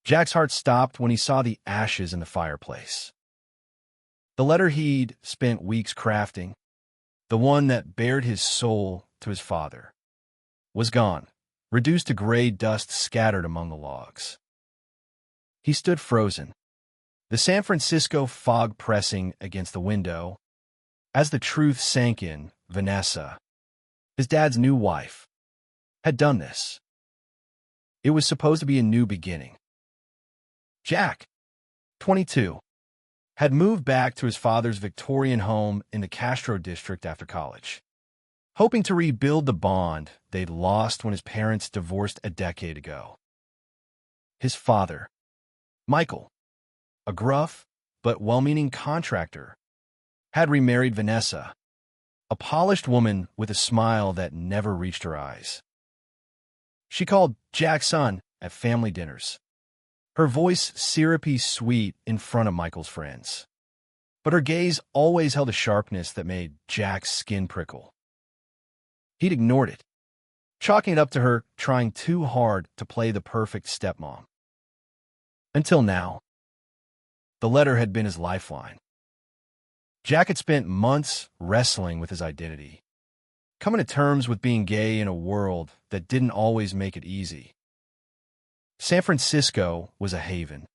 Jack's heart stopped when he saw the ashes in the fireplace. The letter he'd spent weeks crafting, the one that bared his soul to his father, was gone, reduced to gray dust scattered among the logs. He stood frozen, the San Francisco fog pressing against the window. As the truth sank in, Vanessa, his dad's new wife, had done this. It was supposed to be a new beginning. Jack, 22, had moved back to his father's Victorian home in the Castro district after college, hoping to rebuild the bond they'd lost when his parents divorced a decade ago. His father, Michael, a gruff but well-meaning contractor, had remarried Vanessa, a polished woman with a smile that never reached her eyes. She called Jack son at family dinners, her voice syrupy sweet in front of Michael's friends. But her gaze always held a sharpness that made Jack's skin prickle. He'd ignored it, chalking it up to her trying too hard to play the perfect stepmom. Until now, the letter had been his lifeline. Jack had spent months wrestling with his identity, coming to terms with being gay in a world that didn't always make it easy. San Francisco was a haven,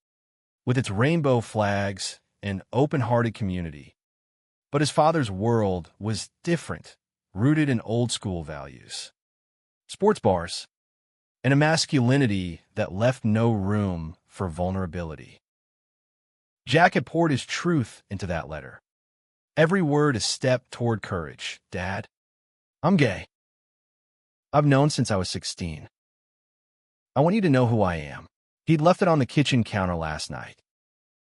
with its rainbow flags and open-hearted community. But his father's world was different, rooted in old-school values. Sports bars, and a masculinity that left no room for vulnerability. Jack had poured his truth into that letter. Every word a step toward courage. Dad, I'm gay. I've known since I was 16. I want you to know who I am. He'd left it on the kitchen counter last night,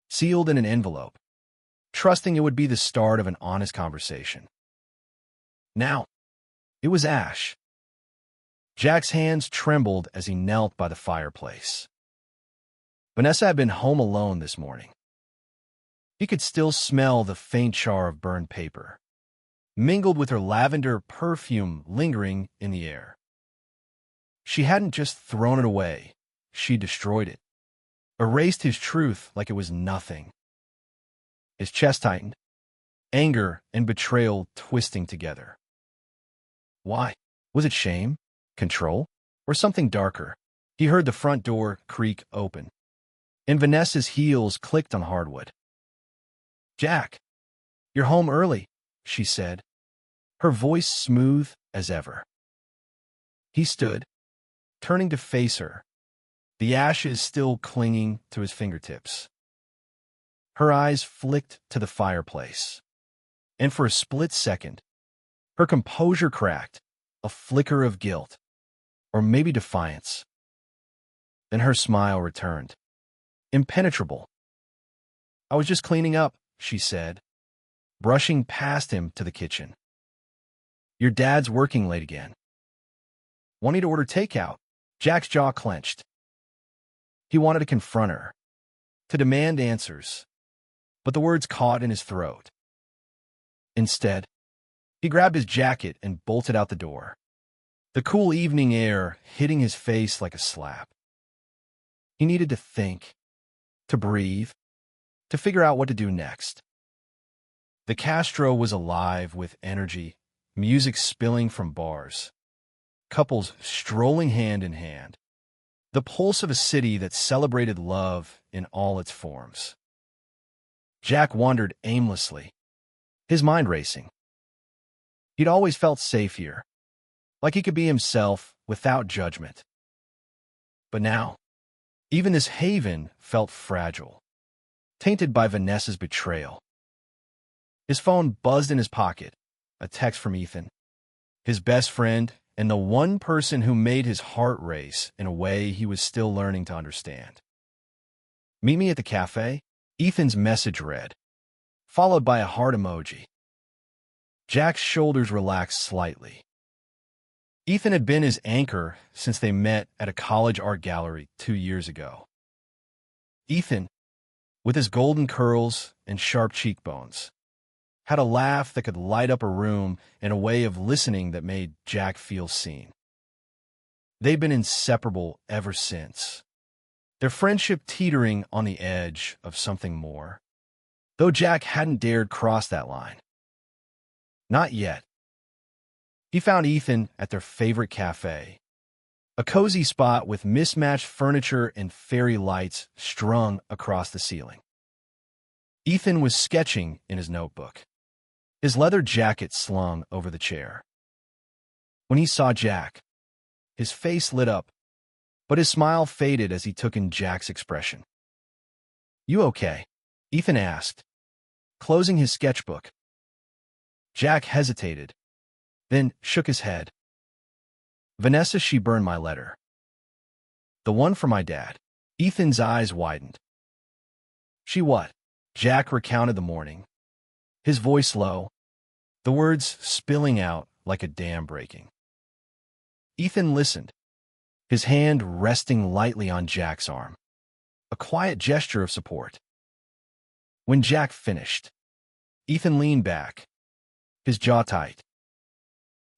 sealed in an envelope, trusting it would be the start of an honest conversation. Now, it was ash. Jack's hands trembled as he knelt by the fireplace. Vanessa had been home alone this morning. He could still smell the faint char of burned paper, mingled with her lavender perfume lingering in the air. She hadn't just thrown it away, she destroyed it, erased his truth like it was nothing. His chest tightened, anger and betrayal twisting together. Why? Was it shame, control, or something darker? He heard the front door creak open, and Vanessa's heels clicked on hardwood. Jack, you're home early, she said, her voice smooth as ever. He stood, turning to face her, the ashes still clinging to his fingertips. Her eyes flicked to the fireplace, and for a split second, her composure cracked, a flicker of guilt, or maybe defiance. Then her smile returned, impenetrable. I was just cleaning up, she said, brushing past him to the kitchen. Your dad's working late again. Want me to order takeout? Jack's jaw clenched. He wanted to confront her, to demand answers, but the words caught in his throat. Instead, he grabbed his jacket and bolted out the door, the cool evening air hitting his face like a slap. He needed to think, to breathe, to figure out what to do next. The Castro was alive with energy, music spilling from bars, couples strolling hand in hand, the pulse of a city that celebrated love in all its forms. Jack wandered aimlessly, his mind racing. He'd always felt safe here, like he could be himself without judgment. But now, even this haven felt fragile, tainted by Vanessa's betrayal. His phone buzzed in his pocket, a text from Ethan, his best friend and the one person who made his heart race in a way he was still learning to understand. Meet me at the cafe, Ethan's message read, followed by a heart emoji. Jack's shoulders relaxed slightly. Ethan had been his anchor since they met at a college art gallery 2 years ago. Ethan, with his golden curls and sharp cheekbones, had a laugh that could light up a room and a way of listening that made Jack feel seen. They'd been inseparable ever since. their friendship teetering on the edge of something more, though Jack hadn't dared cross that line. Not yet. He found Ethan at their favorite cafe, a cozy spot with mismatched furniture and fairy lights strung across the ceiling. Ethan was sketching in his notebook, his leather jacket slung over the chair. When he saw Jack, his face lit up, but his smile faded as he took in Jack's expression. "You okay?" Ethan asked, closing his sketchbook. Jack hesitated, then shook his head. "Vanessa, she burned my letter. The one for my dad." Ethan's eyes widened. "She what?" Jack recounted the morning, his voice low, the words spilling out like a dam breaking. Ethan listened, his hand resting lightly on Jack's arm, a quiet gesture of support. When Jack finished, Ethan leaned back, his jaw tight.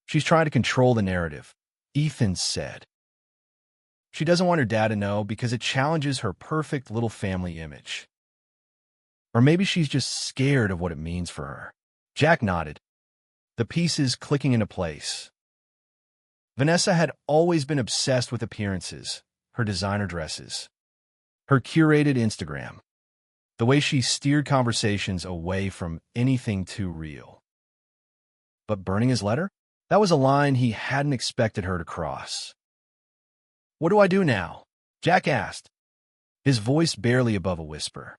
"She's trying to control the narrative," Ethan said. "She doesn't want her dad to know because it challenges her perfect little family image. Or maybe she's just scared of what it means for her." Jack nodded, the pieces clicking into place. Vanessa had always been obsessed with appearances, her designer dresses, her curated Instagram, the way she steered conversations away from anything too real. But burning his letter? That was a line he hadn't expected her to cross. "What do I do now?" Jack asked, his voice barely above a whisper.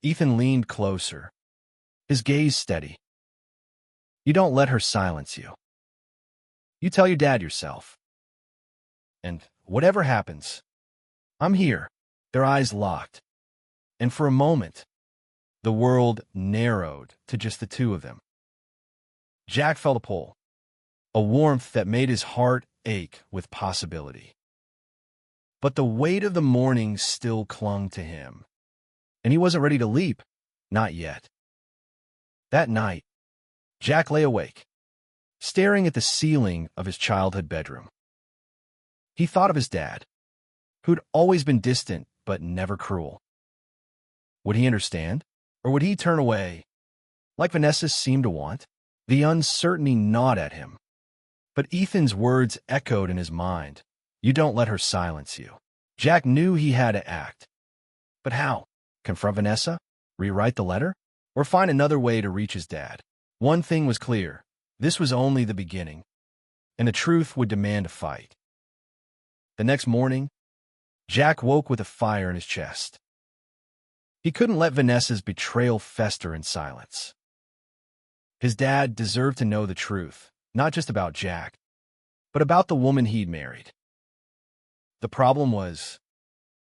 Ethan leaned closer, his gaze steady. "You don't let her silence you. You tell your dad yourself. And whatever happens, I'm here." Their eyes locked, and for a moment, the world narrowed to just the two of them. Jack felt a pull, a warmth that made his heart ache with possibility. But the weight of the morning still clung to him, and he wasn't ready to leap, not yet. That night, Jack lay awake, staring at the ceiling of his childhood bedroom. He thought of his dad, who'd always been distant but never cruel. Would he understand, or would he turn away, like Vanessa seemed to want? The uncertainty gnawed at him, but Ethan's words echoed in his mind. "You don't let her silence you." Jack knew he had to act. But how? Confront Vanessa? Rewrite the letter? Or find another way to reach his dad? One thing was clear. This was only the beginning, and the truth would demand a fight. The next morning, Jack woke with a fire in his chest. He couldn't let Vanessa's betrayal fester in silence. His dad deserved to know the truth, not just about Jack, but about the woman he'd married. The problem was,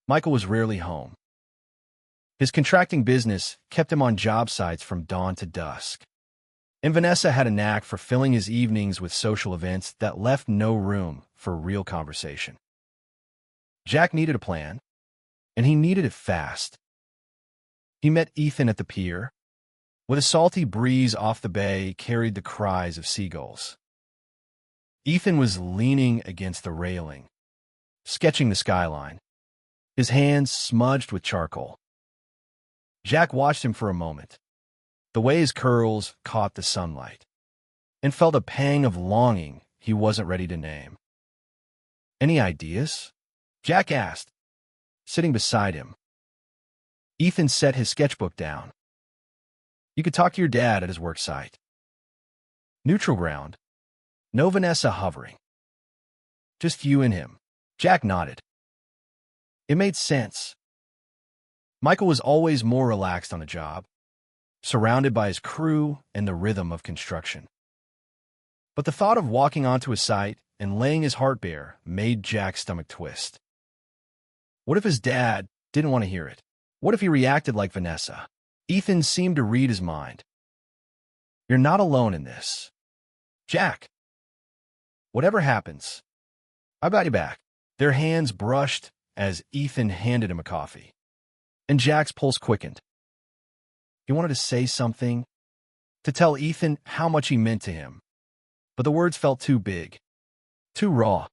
Michael was rarely home. His contracting business kept him on job sites from dawn to dusk, and Vanessa had a knack for filling his evenings with social events that left no room for real conversation. Jack needed a plan, and he needed it fast. He met Ethan at the pier, where the salty breeze off the bay carried the cries of seagulls. Ethan was leaning against the railing, sketching the skyline, his hands smudged with charcoal. Jack watched him for a moment, the way his curls caught the sunlight, and felt a pang of longing he wasn't ready to name. "Any ideas?" Jack asked, sitting beside him. Ethan set his sketchbook down. "You could talk to your dad at his work site. Neutral ground. No Vanessa hovering. Just you and him." Jack nodded. It made sense. Michael was always more relaxed on the job, surrounded by his crew and the rhythm of construction. But the thought of walking onto a site and laying his heart bare made Jack's stomach twist. What if his dad didn't want to hear it? What if he reacted like Vanessa? Ethan seemed to read his mind. "You're not alone in this, Jack. Whatever happens, I've got you back." Their hands brushed as Ethan handed him a coffee, and Jack's pulse quickened. He wanted to say something, to tell Ethan how much he meant to him, but the words felt too big, too raw.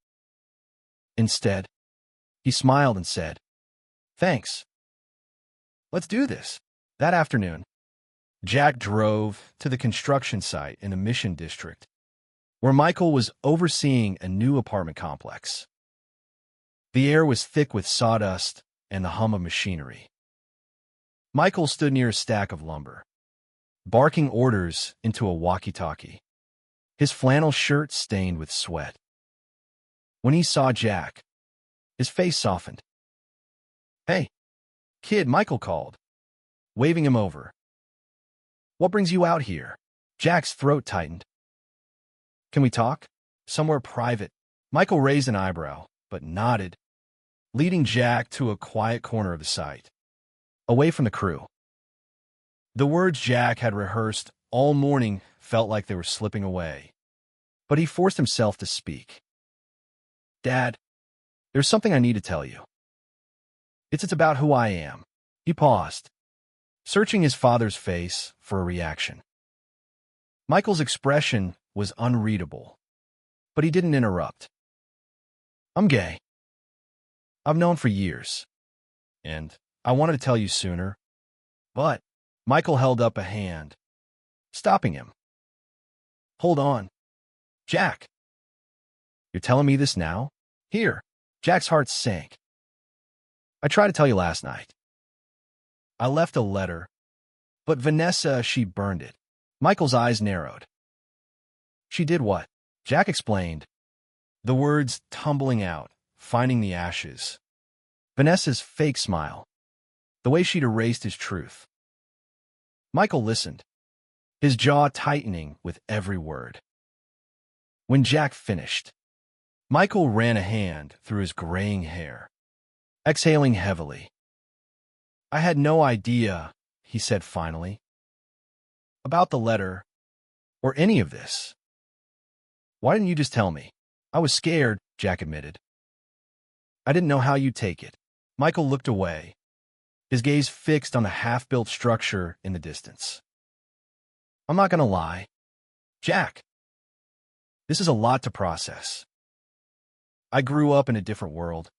Instead, he smiled and said, Thanks. Let's do this. That afternoon, Jack drove to the construction site in the Mission District, where Michael was overseeing a new apartment complex. The air was thick with sawdust and the hum of machinery. Michael stood near a stack of lumber, barking orders into a walkie-talkie, his flannel shirt stained with sweat. When he saw Jack, his face softened. "Hey, kid," Michael called, waving him over. "What brings you out here?" Jack's throat tightened. "Can we talk? Somewhere private." Michael raised an eyebrow, but nodded, leading Jack to a quiet corner of the site, away from the crew. The words Jack had rehearsed all morning felt like they were slipping away, but he forced himself to speak. "Dad, there's something I need to tell you. It's about who I am." He paused, searching his father's face for a reaction. Michael's expression was unreadable, but he didn't interrupt. "I'm gay. I've known for years, and I wanted to tell you sooner, but..." Michael held up a hand, stopping him. "Hold on. Jack. You're telling me this now? Here." Jack's heart sank. "I tried to tell you last night. I left a letter, but Vanessa, she burned it." Michael's eyes narrowed. "She did what?" Jack explained, the words tumbling out, finding the ashes. Vanessa's fake smile, the way she'd erased his truth. Michael listened, his jaw tightening with every word. When Jack finished, Michael ran a hand through his graying hair, exhaling heavily. "I had no idea," he said finally, "about the letter or any of this. Why didn't you just tell me?" "I was scared," Jack admitted. "I didn't know how you'd take it." Michael looked away, his gaze fixed on the half-built structure in the distance. "I'm not going to lie. Jack, this is a lot to process. I grew up in a different world,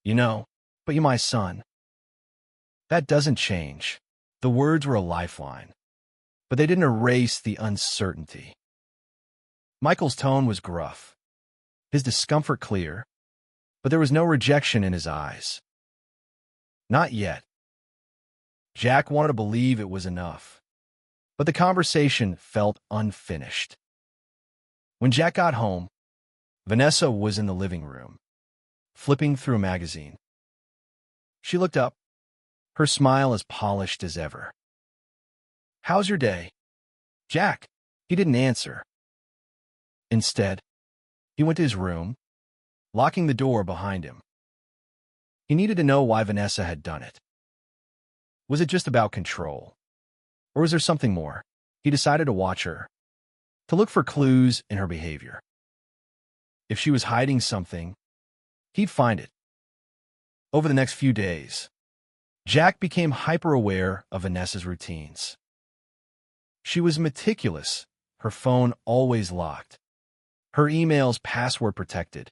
but you're my son. That doesn't change." The words were a lifeline, but they didn't erase the uncertainty. Michael's tone was gruff, his discomfort clear, but there was no rejection in his eyes. Not yet. Jack wanted to believe it was enough, but the conversation felt unfinished. When Jack got home, Vanessa was in the living room, flipping through a magazine. She looked up, her smile as polished as ever. "How's your day?" "Jack." He didn't answer. Instead, he went to his room, locking the door behind him. He needed to know why Vanessa had done it. Was it just about control? Or was there something more? He decided to watch her, to look for clues in her behavior. If she was hiding something, he'd find it. Over the next few days, Jack became hyper-aware of Vanessa's routines. She was meticulous, her phone always locked, her emails password-protected,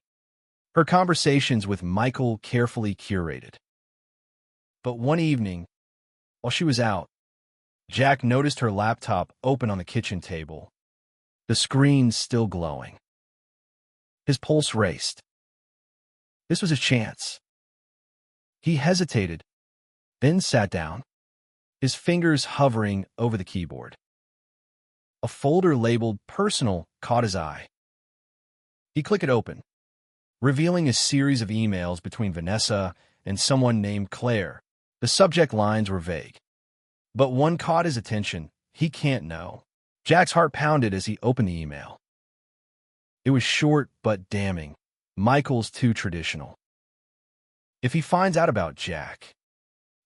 her conversations with Michael carefully curated. But one evening, while she was out, Jack noticed her laptop open on the kitchen table, the screen still glowing. His pulse raced. This was his chance. He hesitated, then sat down, his fingers hovering over the keyboard. A folder labeled Personal caught his eye. He clicked it open, revealing a series of emails between Vanessa and someone named Claire. The subject lines were vague, but one caught his attention. He can't know. Jack's heart pounded as he opened the email. It was short but damning. Michael's too traditional. If he finds out about Jack,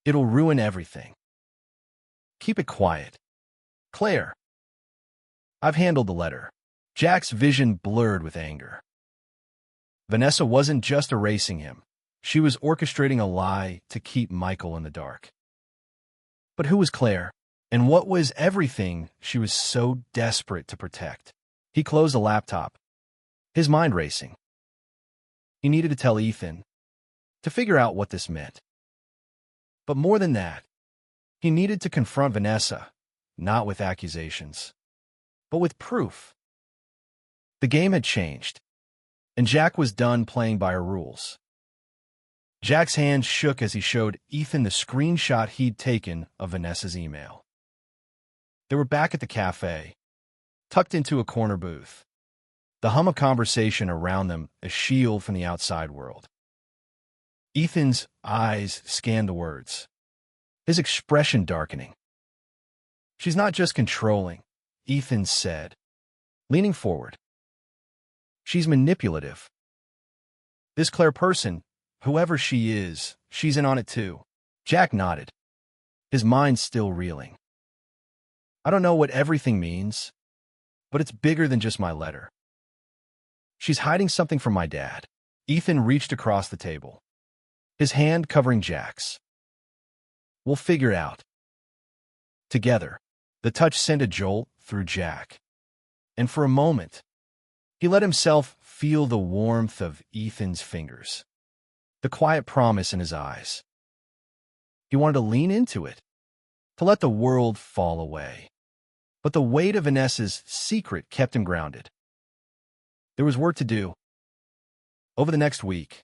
it'll ruin everything. Keep it quiet. Claire. I've handled the letter. Jack's vision blurred with anger. Vanessa wasn't just erasing him. She was orchestrating a lie to keep Michael in the dark. But who was Claire? And what was everything she was so desperate to protect? He closed the laptop, his mind racing. He needed to tell Ethan, to figure out what this meant. But more than that, he needed to confront Vanessa, not with accusations, but with proof. The game had changed, and Jack was done playing by her rules. Jack's hand shook as he showed Ethan the screenshot he'd taken of Vanessa's email. They were back at the cafe, tucked into a corner booth, the hum of conversation around them a shield from the outside world. Ethan's eyes scanned the words, his expression darkening. "She's not just controlling," Ethan said, leaning forward. "She's manipulative. This Claire person, whoever she is, she's in on it too." Jack nodded, his mind still reeling. "I don't know what everything means, but it's bigger than just my letter. She's hiding something from my dad." Ethan reached across the table, his hand covering Jack's. "We'll figure it out together." The touch sent a jolt through Jack, and for a moment, he let himself feel the warmth of Ethan's fingers, the quiet promise in his eyes. He wanted to lean into it, to let the world fall away. But the weight of Vanessa's secret kept him grounded. There was work to do. Over the next week,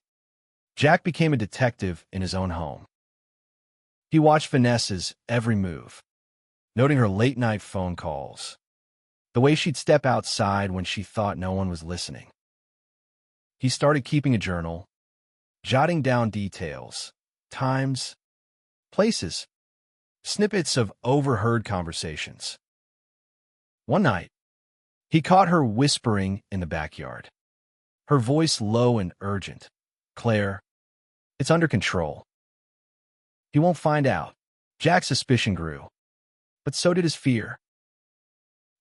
Jack became a detective in his own home. He watched Vanessa's every move, noting her late-night phone calls, the way she'd step outside when she thought no one was listening. He started keeping a journal, jotting down details, times, places, snippets of overheard conversations. One night, he caught her whispering in the backyard, her voice low and urgent. "Claire, it's under control. He won't find out." Jack's suspicion grew, but so did his fear.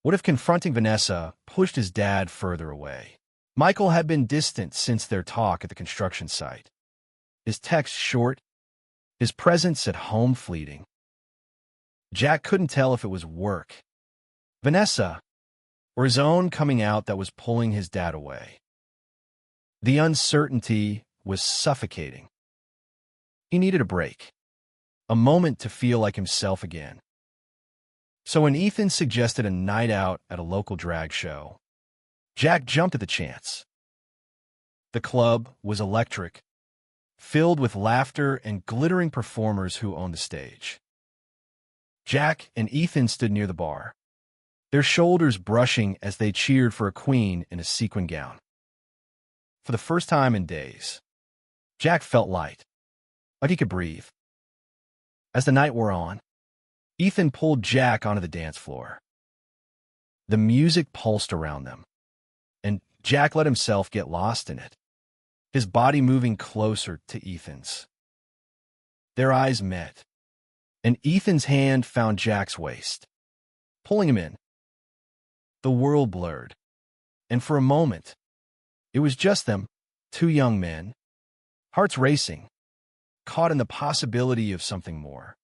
What if confronting Vanessa pushed his dad further away? Michael had been distant since their talk at the construction site. His texts short, his presence at home fleeting. Jack couldn't tell if it was work, Vanessa, or his own coming out that was pulling his dad away. The uncertainty was suffocating. He needed a break, a moment to feel like himself again. So when Ethan suggested a night out at a local drag show, Jack jumped at the chance. The club was electric, filled with laughter and glittering performers who owned the stage. Jack and Ethan stood near the bar, their shoulders brushing as they cheered for a queen in a sequin gown. For the first time in days, Jack felt light, like he could breathe. As the night wore on, Ethan pulled Jack onto the dance floor. The music pulsed around them, and Jack let himself get lost in it, his body moving closer to Ethan's. Their eyes met, and Ethan's hand found Jack's waist, pulling him in. The world blurred, and for a moment, it was just them, two young men, hearts racing, caught in the possibility of something more.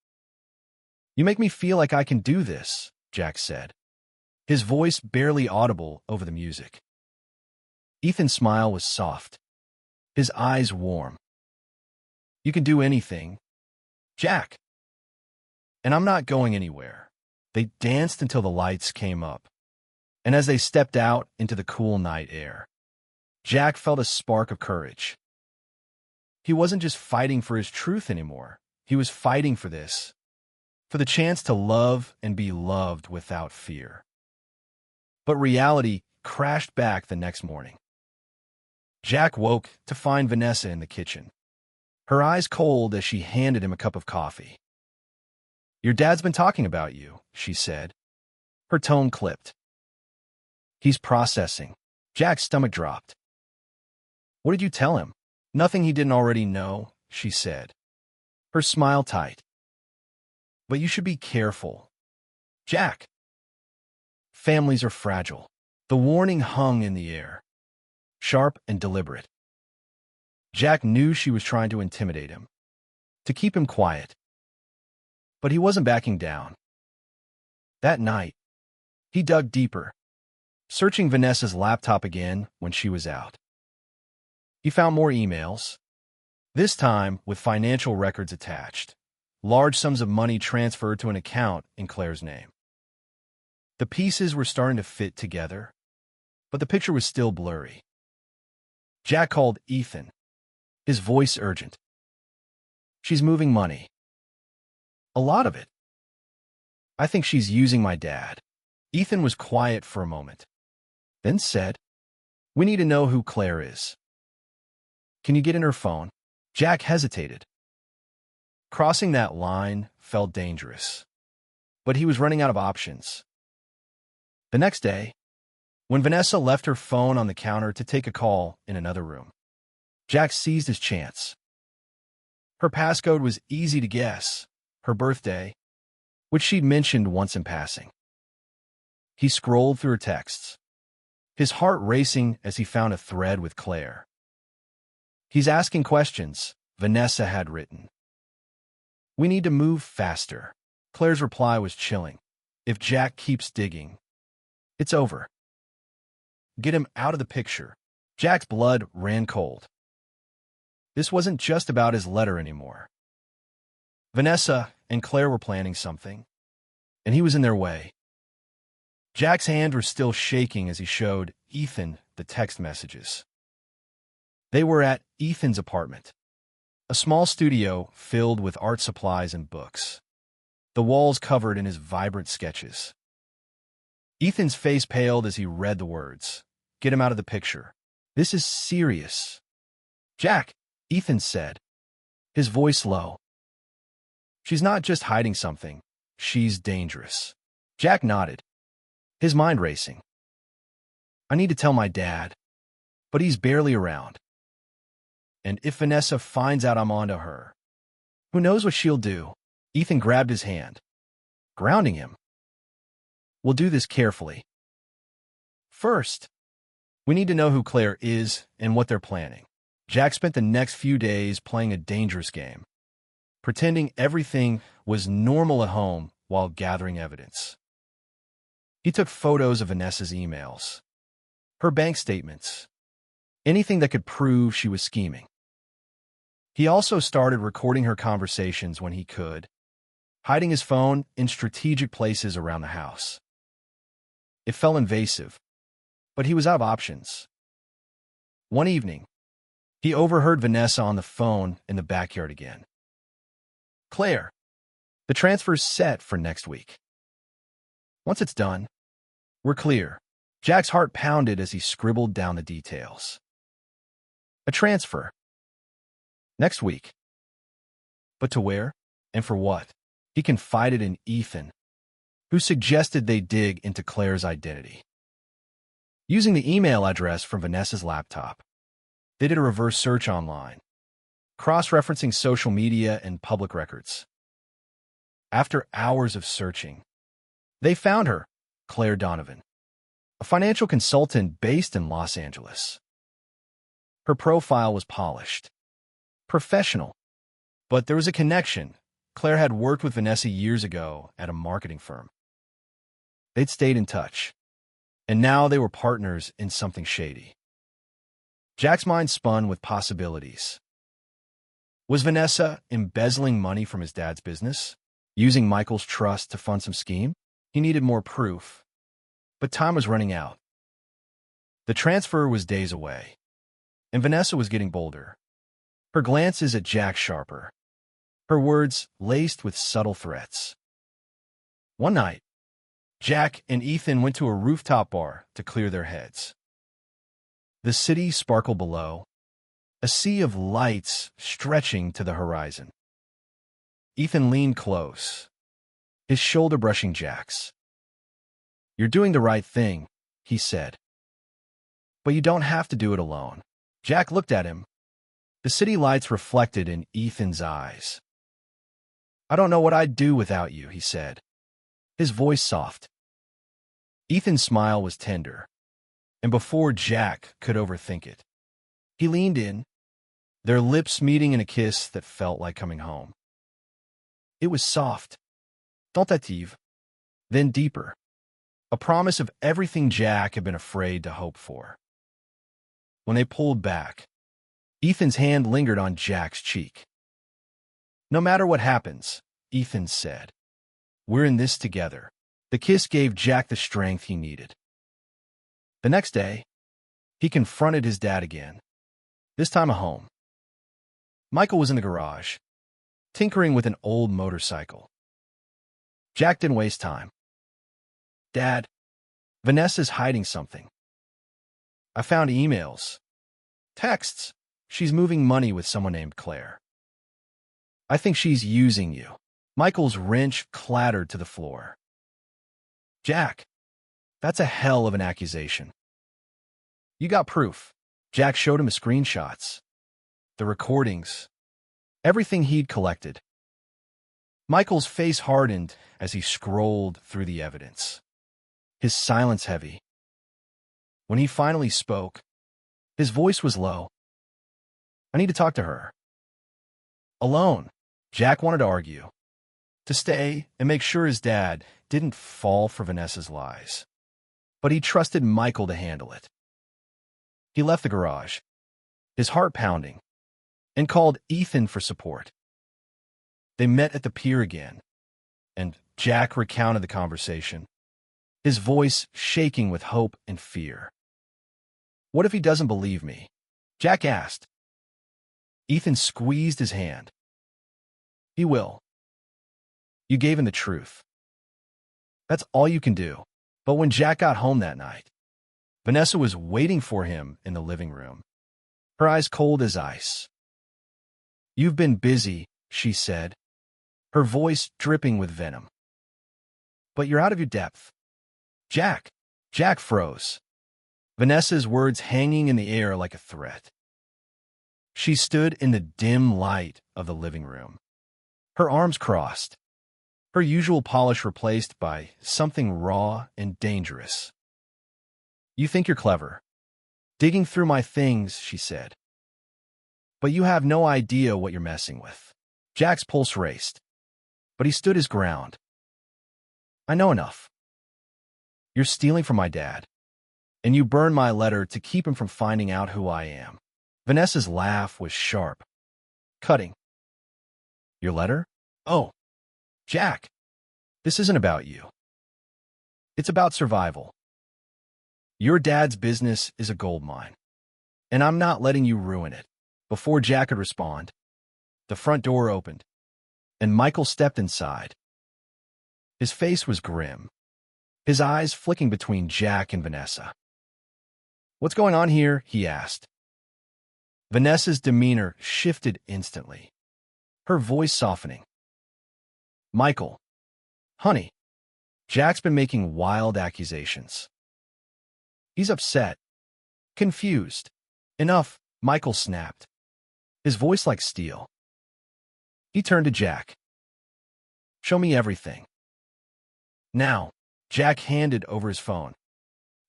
"You make me feel like I can do this," Jack said, his voice barely audible over the music. Ethan's smile was soft, his eyes warm. "You can do anything, Jack. And I'm not going anywhere." They danced until the lights came up, and as they stepped out into the cool night air, Jack felt a spark of courage. He wasn't just fighting for his truth anymore. He was fighting for this, for the chance to love and be loved without fear. But reality crashed back the next morning. Jack woke to find Vanessa in the kitchen, her eyes cold as she handed him a cup of coffee. "Your dad's been talking about you," she said, her tone clipped. "He's processing." Jack's stomach dropped. "What did you tell him?" "Nothing he didn't already know," she said, her smile tight. "But you should be careful, Jack. Families are fragile." The warning hung in the air, sharp and deliberate. Jack knew she was trying to intimidate him, to keep him quiet. But he wasn't backing down. That night, he dug deeper, searching Vanessa's laptop again when she was out. He found more emails, this time with financial records attached, large sums of money transferred to an account in Claire's name. The pieces were starting to fit together, but the picture was still blurry. Jack called Ethan, his voice urgent. "She's moving money. A lot of it. I think she's using my dad." Ethan was quiet for a moment, then said, "We need to know who Claire is. Can you get in her phone?" Jack hesitated. Crossing that line felt dangerous, but he was running out of options. The next day, when Vanessa left her phone on the counter to take a call in another room, Jack seized his chance. Her passcode was easy to guess, her birthday, which she'd mentioned once in passing. He scrolled through her texts, his heart racing as he found a thread with Claire. "He's asking questions," Vanessa had written. "We need to move faster." Claire's reply was chilling. "If Jack keeps digging, it's over. Get him out of the picture." Jack's blood ran cold. This wasn't just about his letter anymore. Vanessa and Claire were planning something, and he was in their way. Jack's hands were still shaking as he showed Ethan the text messages. They were at Ethan's apartment, a small studio filled with art supplies and books, the walls covered in his vibrant sketches. Ethan's face paled as he read the words. "Get him out of the picture. This is serious." "Jack," Ethan said, his voice low. "She's not just hiding something. She's dangerous." Jack nodded, his mind racing. "I need to tell my dad, but he's barely around. And if Vanessa finds out I'm onto her, who knows what she'll do?" Ethan grabbed his hand, grounding him. "We'll do this carefully. First, we need to know who Claire is and what they're planning." Jack spent the next few days playing a dangerous game, pretending everything was normal at home while gathering evidence. He took photos of Vanessa's emails, her bank statements, anything that could prove she was scheming. He also started recording her conversations when he could, hiding his phone in strategic places around the house. It felt invasive, but he was out of options. One evening, he overheard Vanessa on the phone in the backyard again. "Claire, the transfer's set for next week. Once it's done, we're clear." Jack's heart pounded as he scribbled down the details. A transfer. Next week. But to where and for what? He confided in Ethan, who suggested they dig into Claire's identity. Using the email address from Vanessa's laptop, they did a reverse search online, cross-referencing social media and public records. After hours of searching, they found her, Claire Donovan, a financial consultant based in Los Angeles. Her profile was polished, professional, but there was a connection. Claire had worked with Vanessa years ago at a marketing firm. They'd stayed in touch, and now they were partners in something shady. Jack's mind spun with possibilities. Was Vanessa embezzling money from his dad's business, using Michael's trust to fund some scheme? He needed more proof, but time was running out. The transfer was days away, and Vanessa was getting bolder. Her glances at Jack sharper, her words laced with subtle threats. One night, Jack and Ethan went to a rooftop bar to clear their heads. The city sparkled below, a sea of lights stretching to the horizon. Ethan leaned close, his shoulder brushing Jack's. "You're doing the right thing," he said. "But you don't have to do it alone." Jack looked at him, the city lights reflected in Ethan's eyes. "I don't know what I'd do without you," he said, his voice soft. Ethan's smile was tender, and before Jack could overthink it, he leaned in, their lips meeting in a kiss that felt like coming home. It was soft, tentative, then deeper, a promise of everything Jack had been afraid to hope for. When they pulled back, Ethan's hand lingered on Jack's cheek. "No matter what happens," Ethan said. "We're in this together." The kiss gave Jack the strength he needed. The next day, he confronted his dad again, this time at home. Michael was in the garage, tinkering with an old motorcycle. Jack didn't waste time. "Dad, Vanessa's hiding something. I found emails, texts. She's moving money with someone named Claire. I think she's using you." Michael's wrench clattered to the floor. "Jack, that's a hell of an accusation. You got proof." Jack showed him the screenshots, the recordings, everything he'd collected. Michael's face hardened as he scrolled through the evidence, his silence heavy. When he finally spoke, his voice was low. "I need to talk to her." Alone. Jack wanted to argue, to stay and make sure his dad didn't fall for Vanessa's lies. But he trusted Michael to handle it. He left the garage, his heart pounding, and called Ethan for support. They met at the pier again, and Jack recounted the conversation, his voice shaking with hope and fear. "What if he doesn't believe me?" Jack asked. Ethan squeezed his hand. "He will. You gave him the truth. That's all you can do." But when Jack got home that night, Vanessa was waiting for him in the living room, her eyes cold as ice. "You've been busy," she said, her voice dripping with venom. "But you're out of your depth." Jack froze, Vanessa's words hanging in the air like a threat. She stood in the dim light of the living room, her arms crossed, her usual polish replaced by something raw and dangerous. "You think you're clever, digging through my things," she said. "But you have no idea what you're messing with." Jack's pulse raced, but he stood his ground. "I know enough. You're stealing from my dad, and you burned my letter to keep him from finding out who I am." Vanessa's laugh was sharp, cutting. "Your letter? Oh, Jack, this isn't about you. It's about survival. Your dad's business is a gold mine, and I'm not letting you ruin it." Before Jack could respond, the front door opened, and Michael stepped inside. His face was grim, his eyes flicking between Jack and Vanessa. "What's going on here?" he asked. Vanessa's demeanor shifted instantly, her voice softening. "Michael, honey, Jack's been making wild accusations. He's upset, confused." "Enough," Michael snapped, his voice like steel. He turned to Jack. "Show me everything." Now, Jack handed over his phone.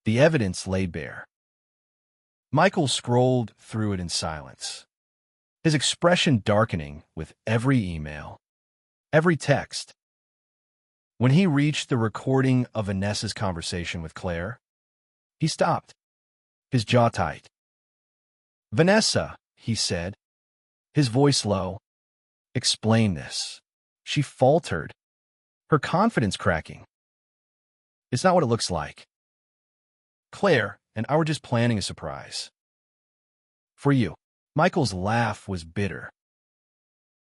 The evidence laid bare. Michael scrolled through it in silence, his expression darkening with every email, every text. When he reached the recording of Vanessa's conversation with Claire, he stopped, his jaw tight. "Vanessa," he said, his voice low, "explain this." She faltered, her confidence cracking. "It's not what it looks like. Claire and I were just planning a surprise. For you." Michael's laugh was bitter.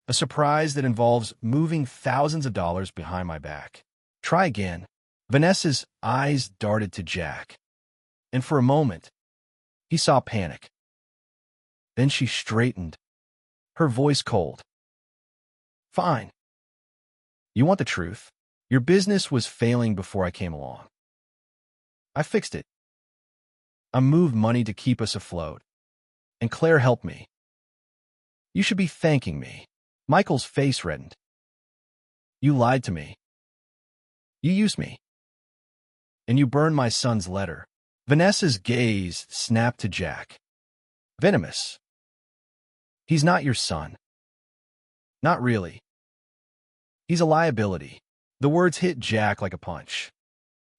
"A surprise that involves moving thousands of dollars behind my back." "Try again." Vanessa's eyes darted to Jack, and for a moment, he saw panic. Then she straightened, her voice cold. "Fine. You want the truth? Your business was failing before I came along. I fixed it. I moved money to keep us afloat, and Claire helped me. You should be thanking me." Michael's face reddened. "You lied to me. You used me. And you burned my son's letter." Vanessa's gaze snapped to Jack. Venomous. "He's not your son. Not really. He's a liability." The words hit Jack like a punch.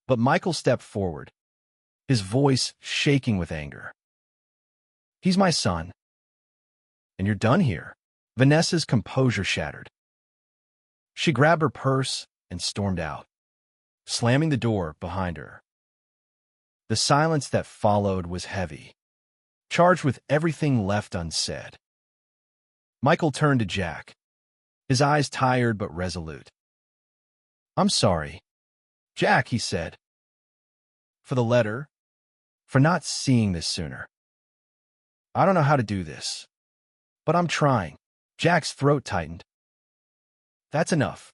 But Michael stepped forward, his voice shaking with anger. "He's my son. And you're done here." Vanessa's composure shattered. She grabbed her purse and stormed out, slamming the door behind her. The silence that followed was heavy, charged with everything left unsaid. Michael turned to Jack, his eyes tired but resolute. "I'm sorry, Jack," he said. "For the letter, for not seeing this sooner. I don't know how to do this, but I'm trying." Jack's throat tightened. "That's enough,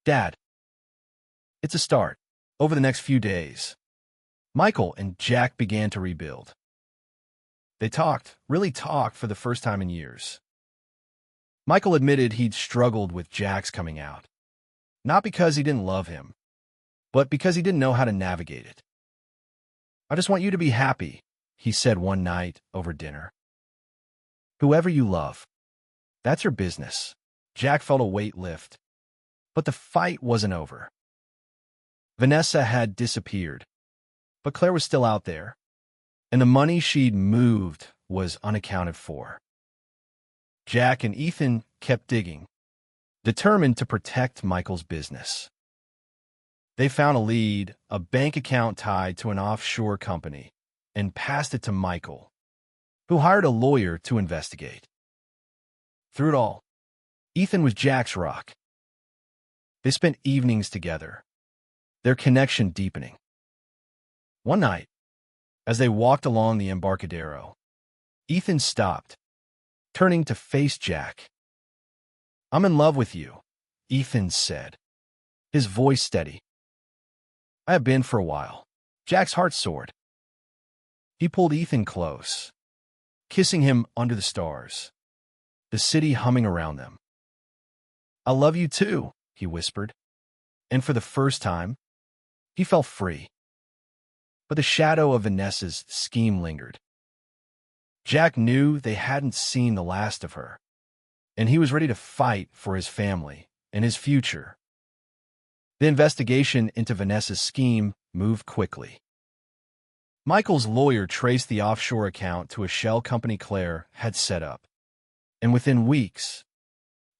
Dad. It's a start." Over the next few days, Michael and Jack began to rebuild. They talked, really talked, for the first time in years. Michael admitted he'd struggled with Jack's coming out, not because he didn't love him, but because he didn't know how to navigate it. "I just want you to be happy," he said one night over dinner. "Whoever you love, that's your business." Jack felt a weight lift, but the fight wasn't over. Vanessa had disappeared, but Claire was still out there, and the money she'd moved was unaccounted for. Jack and Ethan kept digging, determined to protect Michael's business. They found a lead, a bank account tied to an offshore company, and passed it to Michael, who hired a lawyer to investigate. Through it all, Ethan was Jack's rock. They spent evenings together, their connection deepening. One night, as they walked along the Embarcadero, Ethan stopped, turning to face Jack. "I'm in love with you," Ethan said, his voice steady. "I have been for a while." Jack's heart soared. He pulled Ethan close, kissing him under the stars, the city humming around them. "I love you too," he whispered, and for the first time, he felt free. But the shadow of Vanessa's scheme lingered. Jack knew they hadn't seen the last of her, and he was ready to fight for his family and his future. The investigation into Vanessa's scheme moved quickly. Michael's lawyer traced the offshore account to a shell company Claire had set up, and within weeks,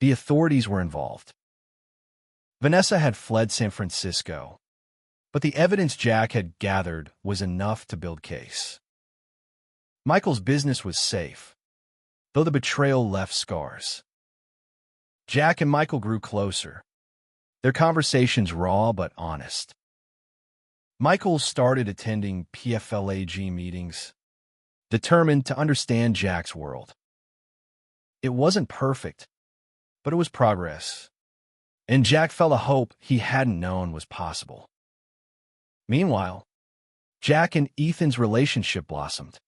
the authorities were involved. Vanessa had fled San Francisco, but the evidence Jack had gathered was enough to build case. Michael's business was safe, though the betrayal left scars. Jack and Michael grew closer, their conversations raw but honest. Michael started attending PFLAG meetings, determined to understand Jack's world. It wasn't perfect, but it was progress, and Jack felt a hope he hadn't known was possible. Meanwhile, Jack and Ethan's relationship blossomed.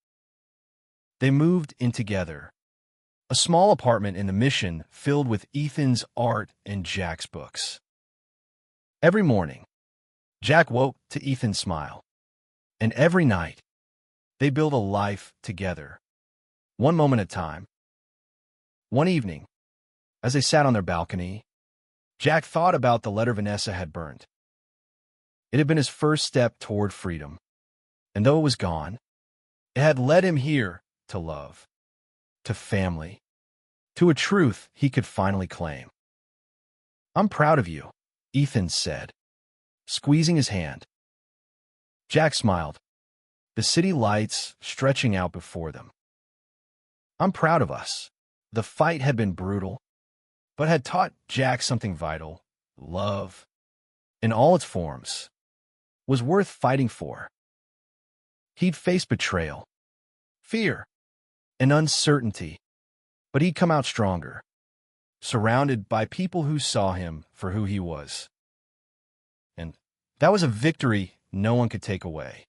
They moved in together, a small apartment in the Mission filled with Ethan's art and Jack's books. Every morning, Jack woke to Ethan's smile, and every night, they built a life together, one moment at a time. One evening, as they sat on their balcony, Jack thought about the letter Vanessa had burned. It had been his first step toward freedom, and though it was gone, it had led him here to love, to family, to a truth he could finally claim. "I'm proud of you," Ethan said, squeezing his hand. Jack smiled, the city lights stretching out before them. "I'm proud of us." The fight had been brutal, but had taught Jack something vital. Love, in all its forms, was worth fighting for. He'd faced betrayal, fear, and uncertainty, but he'd come out stronger, surrounded by people who saw him for who he was. And that was a victory no one could take away.